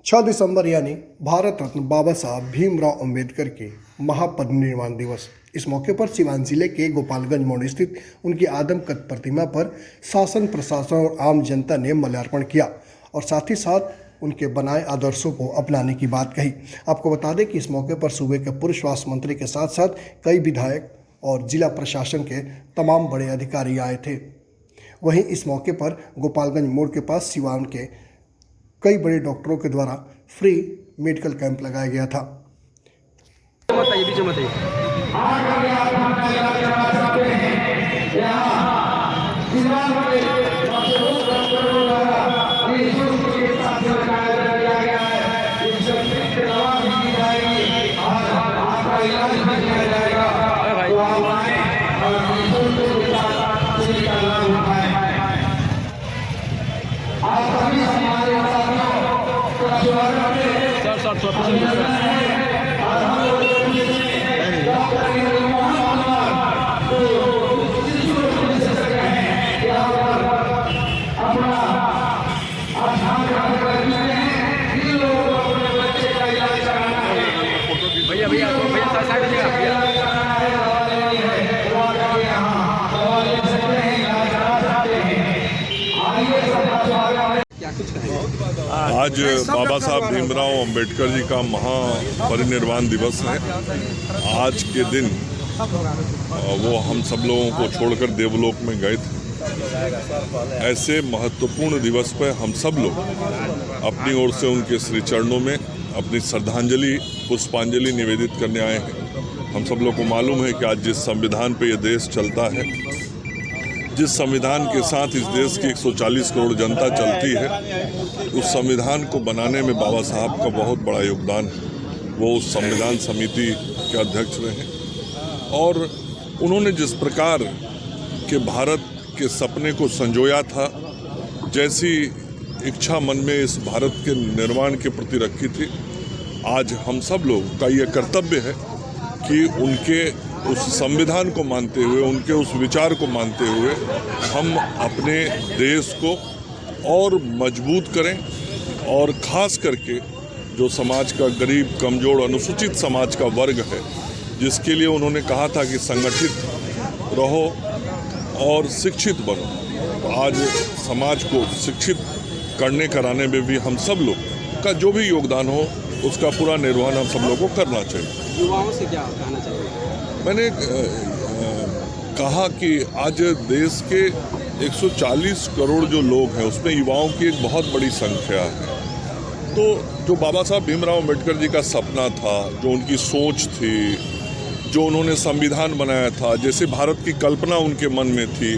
छह दिसंबर यानी भारत रत्न बाबा साहब भीमराव अंबेडकर के महापरिनिर्वाण दिवस। इस मौके पर सिवान जिले के गोपालगंज मोड़ स्थित उनकी आदमकद प्रतिमा पर शासन प्रशासन और आम जनता ने माल्यार्पण किया और साथ ही साथ उनके बनाए आदर्शों को अपनाने की बात कही। आपको बता दें कि इस मौके पर सूबे के पूर्व स्वास्थ्य मंत्री के साथ साथ कई विधायक और जिला प्रशासन के तमाम बड़े अधिकारी आए थे। वहीं इस मौके पर गोपालगंज मोड़ के पास सिवान के कई बड़े डॉक्टरों के द्वारा फ्री मेडिकल कैंप लगाया गया था। आज बाबा साहब भीमराव अंबेडकर जी का महापरिनिर्वाण दिवस है। आज के दिन वो हम सब लोगों को छोड़कर देवलोक में गए थे। ऐसे महत्वपूर्ण दिवस पर हम सब लोग अपनी ओर से उनके श्री चरणों में अपनी श्रद्धांजलि पुष्पांजलि निवेदित करने आए हैं। हम सब लोग को मालूम है कि आज जिस संविधान पे ये देश चलता है, जिस संविधान के साथ इस देश की 140 करोड़ जनता चलती है, उस संविधान को बनाने में बाबा साहब का बहुत बड़ा योगदान है। वो उस संविधान समिति के अध्यक्ष रहे और उन्होंने जिस प्रकार के भारत के सपने को संजोया था, जैसी इच्छा मन में इस भारत के निर्माण के प्रति रखी थी, आज हम सब लोग का ये कर्तव्य है कि उनके उस संविधान को मानते हुए, उनके उस विचार को मानते हुए हम अपने देश को और मजबूत करें और ख़ास करके जो समाज का गरीब, कमज़ोर, अनुसूचित समाज का वर्ग है, जिसके लिए उन्होंने कहा था कि संगठित रहो और शिक्षित बनो। तो आज समाज को शिक्षित करने कराने में भी हम सब लोग का जो भी योगदान हो, उसका पूरा निर्वहन हम सब लोगों को करना चाहिए। युवाओं से क्या कहना चाहिए? मैंने कहा कि आज देश के 140 करोड़ जो लोग हैं, उसमें युवाओं की एक बहुत बड़ी संख्या है। तो जो बाबा साहब भीमराव अंबेडकर जी का सपना था, जो उनकी सोच थी, जो उन्होंने संविधान बनाया था, जैसे भारत की कल्पना उनके मन में थी,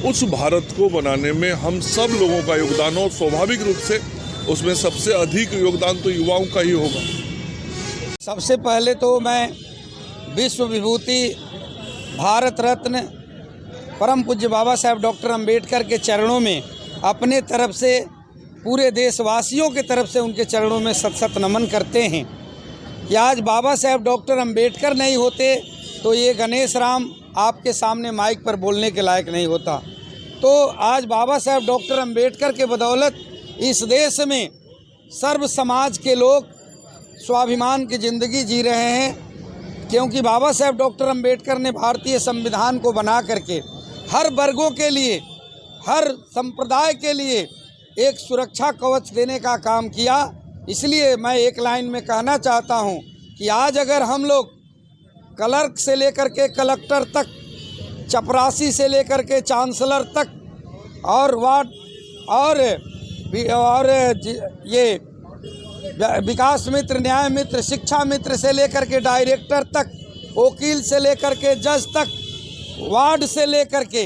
उस भारत को बनाने में हम सब लोगों का योगदान हो। स्वाभाविक रूप से उसमें सबसे अधिक योगदान तो युवाओं का ही होगा। सबसे पहले तो मैं विश्व विभूति भारत रत्न परम पूज्य बाबा साहब डॉक्टर अंबेडकर के चरणों में अपने तरफ से, पूरे देशवासियों के तरफ से उनके चरणों में सत सत नमन करते हैं कि आज बाबा साहब डॉक्टर अंबेडकर नहीं होते तो ये गणेश राम आपके सामने माइक पर बोलने के लायक नहीं होता। तो आज बाबा साहब डॉक्टर अंबेडकर के बदौलत इस देश में सर्व समाज के लोग स्वाभिमान की ज़िंदगी जी रहे हैं, क्योंकि बाबा साहब डॉक्टर अंबेडकर ने भारतीय संविधान को बना करके हर वर्गों के लिए, हर संप्रदाय के लिए एक सुरक्षा कवच देने का काम किया। इसलिए मैं एक लाइन में कहना चाहता हूं कि आज अगर हम लोग क्लर्क से लेकर के कलेक्टर तक, चपरासी से लेकर के चांसलर तक और वार्ड और ये विकास मित्र, न्याय मित्र, शिक्षा मित्र से लेकर के डायरेक्टर तक, वकील से लेकर के जज तक, वार्ड से लेकर के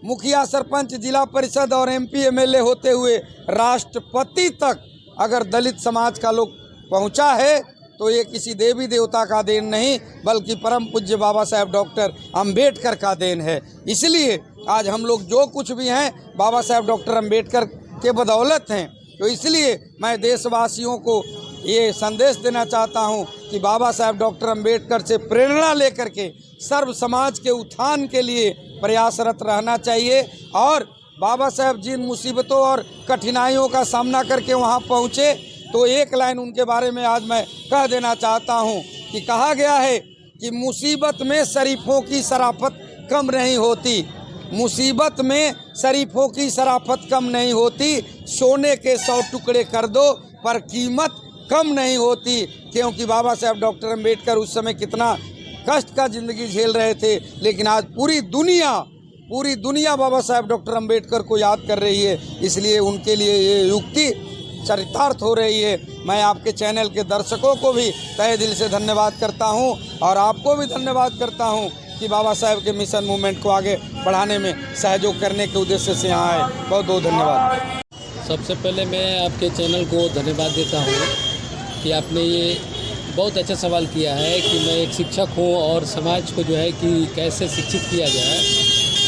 मुखिया, सरपंच, जिला परिषद और एमपी एमएलए होते हुए राष्ट्रपति तक अगर दलित समाज का लोग पहुंचा है तो ये किसी देवी देवता का देन नहीं, बल्कि परम पूज्य बाबा साहब डॉक्टर अंबेडकर का देन है। इसलिए आज हम लोग जो कुछ भी हैं बाबा साहब डॉक्टर अंबेडकर के बदौलत हैं। तो इसलिए मैं देशवासियों को ये संदेश देना चाहता हूं कि बाबा साहब डॉक्टर अंबेडकर से प्रेरणा लेकर के सर्व समाज के उत्थान के लिए प्रयासरत रहना चाहिए और बाबा साहब जिन मुसीबतों और कठिनाइयों का सामना करके वहाँ पहुँचे, तो एक लाइन उनके बारे में आज मैं कह देना चाहता हूँ कि कहा गया है कि मुसीबत में शरीफों की शराफत कम नहीं होती, मुसीबत में शरीफों की शराफत कम नहीं होती, सोने के 100 टुकड़े कर दो पर कीमत कम नहीं होती। क्योंकि बाबा साहब डॉक्टर अम्बेडकर उस समय कितना कष्ट का ज़िंदगी झेल रहे थे, लेकिन आज पूरी दुनिया बाबा साहब डॉक्टर अम्बेडकर को याद कर रही है। इसलिए उनके लिए ये युक्ति चरितार्थ हो रही है। मैं आपके चैनल के दर्शकों को भी तहे दिल से धन्यवाद करता हूं और आपको भी धन्यवाद करता हूं कि बाबा साहब के मिशन मूवमेंट को आगे बढ़ाने में सहयोग करने के उद्देश्य से यहाँ आए। बहुत बहुत धन्यवाद। सबसे पहले मैं आपके चैनल को धन्यवाद देता हूँ कि आपने ये बहुत अच्छा सवाल किया है कि मैं एक शिक्षक हूँ और समाज को जो है कि कैसे शिक्षित किया जाए।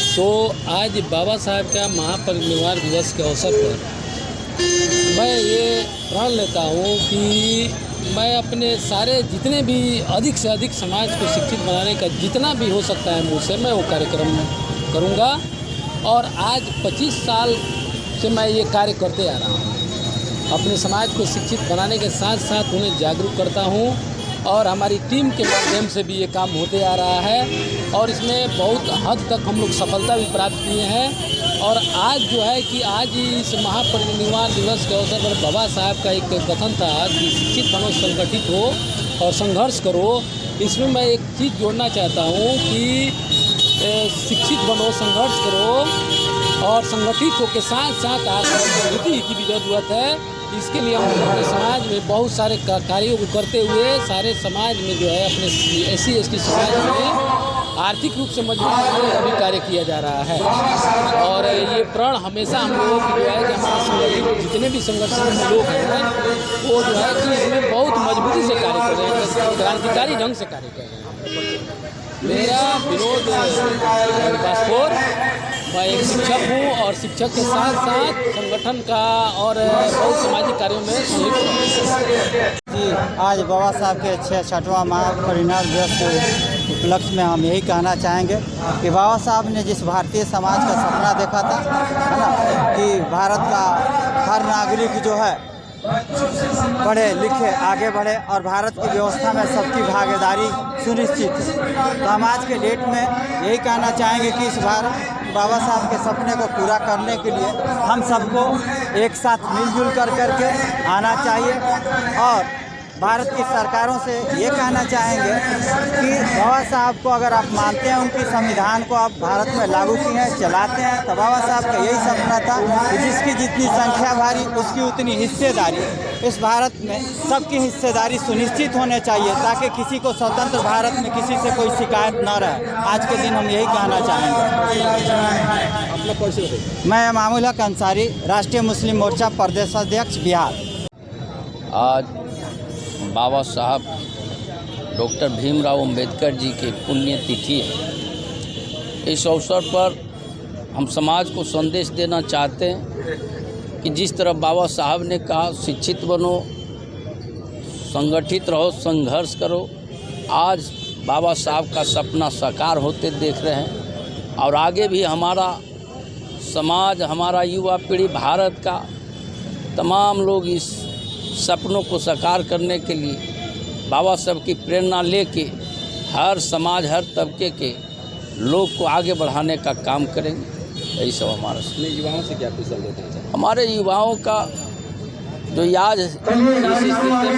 तो आज बाबा साहब का महापरिनिर्वाण दिवस के अवसर पर मैं ये प्रण लेता हूँ कि मैं अपने सारे जितने भी अधिक से अधिक समाज को शिक्षित बनाने का जितना भी हो सकता है मुझसे, मैं वो कार्यक्रम करूँगा। और आज 25 साल से मैं ये कार्य करते आ रहा हूँ। अपने समाज को शिक्षित बनाने के साथ साथ उन्हें जागरूक करता हूँ और हमारी टीम के माध्यम से भी ये काम होते आ रहा है और इसमें बहुत हद तक हम लोग सफलता भी प्राप्त किए हैं। और आज जो है कि आज इस महापरिनिर्वाण दिवस के अवसर पर बाबा साहब का एक कथन था कि शिक्षित बनो, संगठित हो और संघर्ष करो। इसमें मैं एक चीज़ जोड़ना चाहता हूँ कि शिक्षित बनो, संघर्ष करो और संगठित हो के साथ साथ राजनीति की भी ज़रूरत है। इसके लिए हम अपने समाज में बहुत सारे कार्यों को करते हुए सारे समाज में जो है अपने SC/ST समाज में आर्थिक रूप से मजबूत बनाने का भी कार्य किया जा रहा है। और ये प्रण हमेशा हम लोगों की जो है कि हमारे संगठित जितने भी संगठन में लोग हैं वो जो है कि इसमें बहुत मजबूती से कार्य कर रहे हैं, क्रांतिकारी ढंग से कार्य कर रहे हैं। मेरा विनोद पासपोर, मैं एक शिक्षक हूँ और शिक्षक के साथ साथ संगठन का और बहुत सामाजिक कार्यों में संयुक्त जी। आज बाबा साहब के 66वां महापरिनिर्वाण दिवस के उपलक्ष्य में हम यही कहना चाहेंगे कि बाबा साहब ने जिस भारतीय समाज का सपना देखा था, है ना, कि भारत का हर नागरिक जो है पढ़े लिखे आगे बढ़े और भारत की व्यवस्था में सबकी भागीदारी सुनिश्चित है। तो हम आज के डेट में यही कहना चाहेंगे कि इस बाबा साहब के सपने को पूरा करने के लिए हम सबको एक साथ मिलजुल करके आना चाहिए। और भारत की सरकारों से ये कहना चाहेंगे कि बाबा साहब को अगर आप मानते हैं, उनकी संविधान को आप भारत में लागू किए हैं, चलाते हैं, तो बाबा साहब का यही सपना था कि जिसकी जितनी संख्या भारी उसकी उतनी हिस्सेदारी। इस भारत में सबकी हिस्सेदारी सुनिश्चित होने चाहिए ताकि किसी को स्वतंत्र भारत में किसी से कोई शिकायत न रहे। आज के दिन हम यही कहना चाहेंगे। मैं मामूल हक अंसारी, राष्ट्रीय मुस्लिम मोर्चा प्रदेश अध्यक्ष, बिहार। आज बाबा साहब डॉक्टर भीमराव अंबेडकर जी की पुण्यतिथि है। इस अवसर पर हम समाज को संदेश देना चाहते हैं कि जिस तरह बाबा साहब ने कहा शिक्षित बनो, संगठित रहो, संघर्ष करो, आज बाबा साहब का सपना साकार होते देख रहे हैं। और आगे भी हमारा समाज, हमारा युवा पीढ़ी, भारत का तमाम लोग इस सपनों को साकार करने के लिए बाबा साहब की प्रेरणा लेके हर समाज, हर तबके के लोग को आगे बढ़ाने का काम करेंगे। यही सब हमारा युवाओं से क्या कुछ संदेश देना चाहिए? हमारे युवाओं का जो याद इस स्थिति में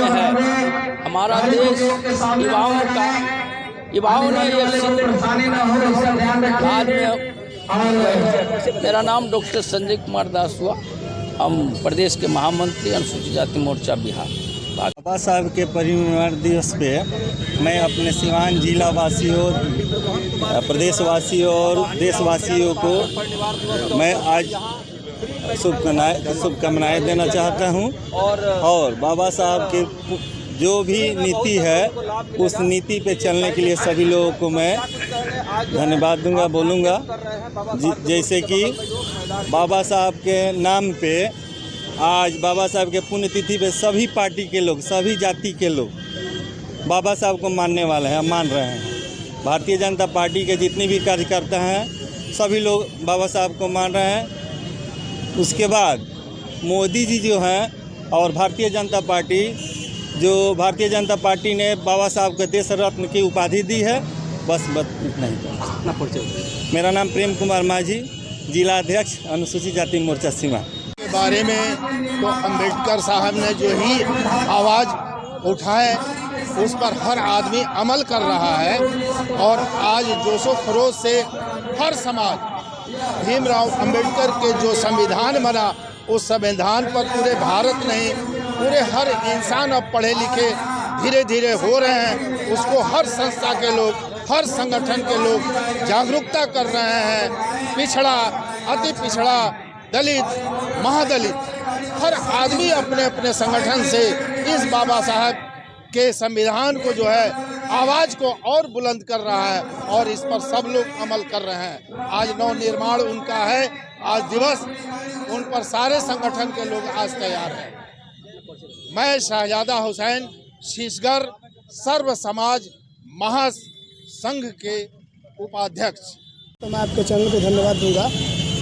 है, हमारा देश युवाओं ने बाद में। मेरा नाम डॉक्टर संजय कुमार दास हुआ, हम प्रदेश के महामंत्री अनुसूचित जाति मोर्चा बिहार। बाबा साहब के परिनिर्वाण दिवस पे मैं अपने सिवान जिला वासियों, प्रदेशवासियों और देशवासियों को मैं आज शुभकामनाएं देना चाहता हूं। और बाबा साहब के जो भी नीति है उस नीति पे चलने के लिए सभी लोगों को मैं धन्यवाद दूंगा, बोलूँगा। जैसे कि बाबा साहब के नाम पे आज बाबा साहब के पुण्यतिथि पे सभी पार्टी के लोग, सभी जाति के लोग बाबा साहब को मानने वाले हैं, मान रहे हैं। भारतीय जनता पार्टी के जितने भी कार्यकर्ता हैं सभी लोग बाबा साहब को मान रहे हैं। उसके बाद मोदी जी जो हैं और भारतीय जनता पार्टी ने बाबा साहब को देश रत्न की उपाधि दी है। बस इतना ही। मेरा नाम प्रेम कुमार माझी, जिला अध्यक्ष अनुसूचित जाति मोर्चा सीमा। के बारे में तो अम्बेडकर साहब ने जो ही आवाज़ उठाए उस पर हर आदमी अमल कर रहा है और आज जोशो खरोश से हर समाज भीमराव अंबेडकर के जो संविधान बना उस संविधान पर पूरे भारत नहीं पूरे हर इंसान अब पढ़े लिखे धीरे धीरे हो रहे हैं। उसको हर संस्था के लोग हर संगठन के लोग जागरूकता कर रहे हैं। पिछड़ा अति पिछड़ा दलित महादलित हर आदमी अपने अपने संगठन से इस बाबा साहब के संविधान को जो है आवाज़ को और बुलंद कर रहा है और इस पर सब लोग अमल कर रहे हैं। आज नव निर्माण उनका है, आज दिवस उन पर सारे संगठन के लोग आज तैयार हैं। मैं शहजादा हुसैन शीशगर सर्व समाज महासंघ के उपाध्यक्ष। तो मैं आपके चैनल को धन्यवाद दूंगा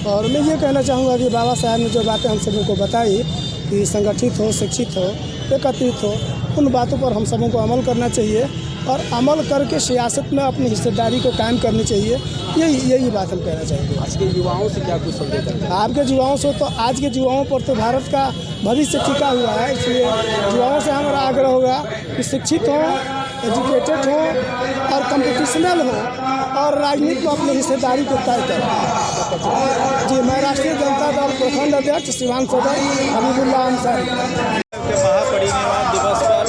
और मैं ये कहना चाहूँगा कि बाबा साहब ने जो बातें हम सभी को बताई कि संगठित हो, शिक्षित हो, एकत्रित हो, उन बातों पर हम सबों को अमल करना चाहिए और अमल करके सियासत में अपनी हिस्सेदारी को कायम करनी चाहिए। यही बात हम कहना चाहेंगे। आज के युवाओं से क्या कुछ संदेश है? आपके युवाओं से तो आज के युवाओं पर तो भारत का भविष्य टिका हुआ है, इसलिए युवाओं से हमारा आग्रह होगा कि शिक्षित हों, एजुकेटेड हों और कंपटिशनल हों और राजनीति में अपनी हिस्सेदारी को तय करें। जी, मैं राष्ट्रीय जनता दल प्रखंड अध्यक्ष सिवान सदर हबीबुल्लाह अंसारी। महापरिनिर्वाण दिवस पर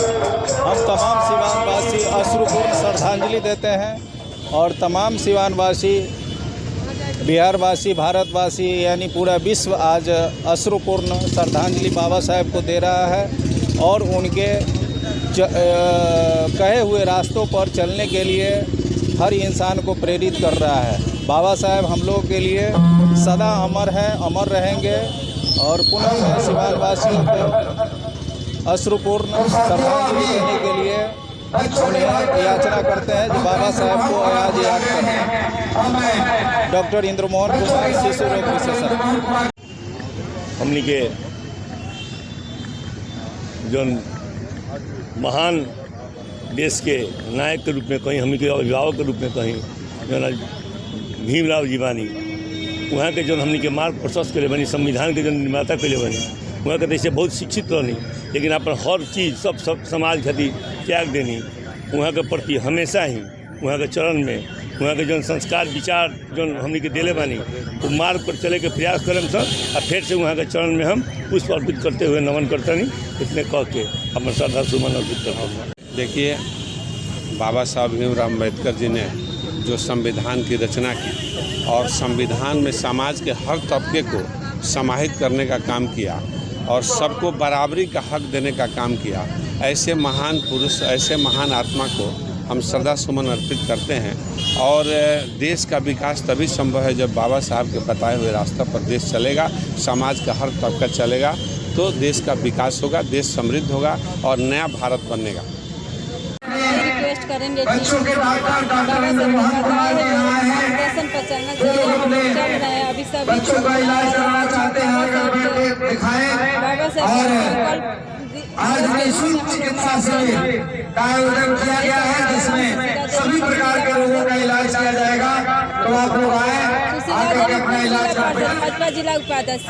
हम तमाम सिवानवासी अश्रुपूर्ण श्रद्धांजलि देते हैं और तमाम सिवानवासी, बिहारवासी, भारतवासी यानी पूरा विश्व आज अश्रुपूर्ण श्रद्धांजलि बाबा साहेब को दे रहा है और उनके कहे हुए रास्तों पर चलने के लिए हर इंसान को प्रेरित कर रहा है। बाबा साहेब हम लोगों के लिए सदा अमर हैं, अमर रहेंगे और पुनः सिवानवासियों को अश्रुपूर्ण श्रद्धांजलि देने के लिए उन्हें याचना करते हैं जो बाबा साहब को आज याद करें। डॉक्टर इंद्रमोहन कुमार, शिशु रोग विशेषज्ञ। हमनी के जो महान देश के नायक के रूप में कहीं, हमनी के अभिभावक के रूप में कहीं जो भीमराव जी बानी, वहाँ के जो हमनी के मार्ग प्रशस्त के लिए बनी, संविधान के जो निर्माता के लिए बनी, वहाँ के जैसे बहुत शिक्षित रहनी लेकिन अपन हर चीज़ सब समाज खातिर त्याग देनी। वहाँ के प्रति हमेशा ही वहाँ के चरण में वहाँ के जो संस्कार विचार जो हमनी के दिले बानी वो मार्ग पर चले के प्रयास करें सब और फिर से वहाँ के चरण में हम पुष्प अर्पित करते हुए नमन करते नहीं इतने कह के अपना श्रद्धा सुमन अर्पित करते हैं। देखिए, बाबा साहब भीमराव अम्बेडकर जी ने जो संविधान की रचना की और संविधान में समाज के हर तबके को समाहित करने का काम किया और सबको बराबरी का हक देने का काम किया, ऐसे महान पुरुष, ऐसे महान आत्मा को हम श्रद्धा सुमन अर्पित करते हैं। और देश का विकास तभी संभव है जब बाबा साहब के बताए हुए रास्ता पर देश चलेगा, समाज का हर तबका चलेगा तो देश का विकास होगा, देश समृद्ध होगा और नया भारत बनेगा। रिक्वेस्ट करेंगे कि बाबा दर्शन पर चलना चाहिए। हम लोग चल रहे हैं अभी सब बाबा साहब आज निःशुल्क चिकित्सा शिविर का आयोजन किया गया है जिसमें सभी प्रकार के रोगों का इलाज किया जाएगा। तो आप लोग आए, आकर के अपना इलाज करवाएं। भाजपा जिला उपाध्यक्ष।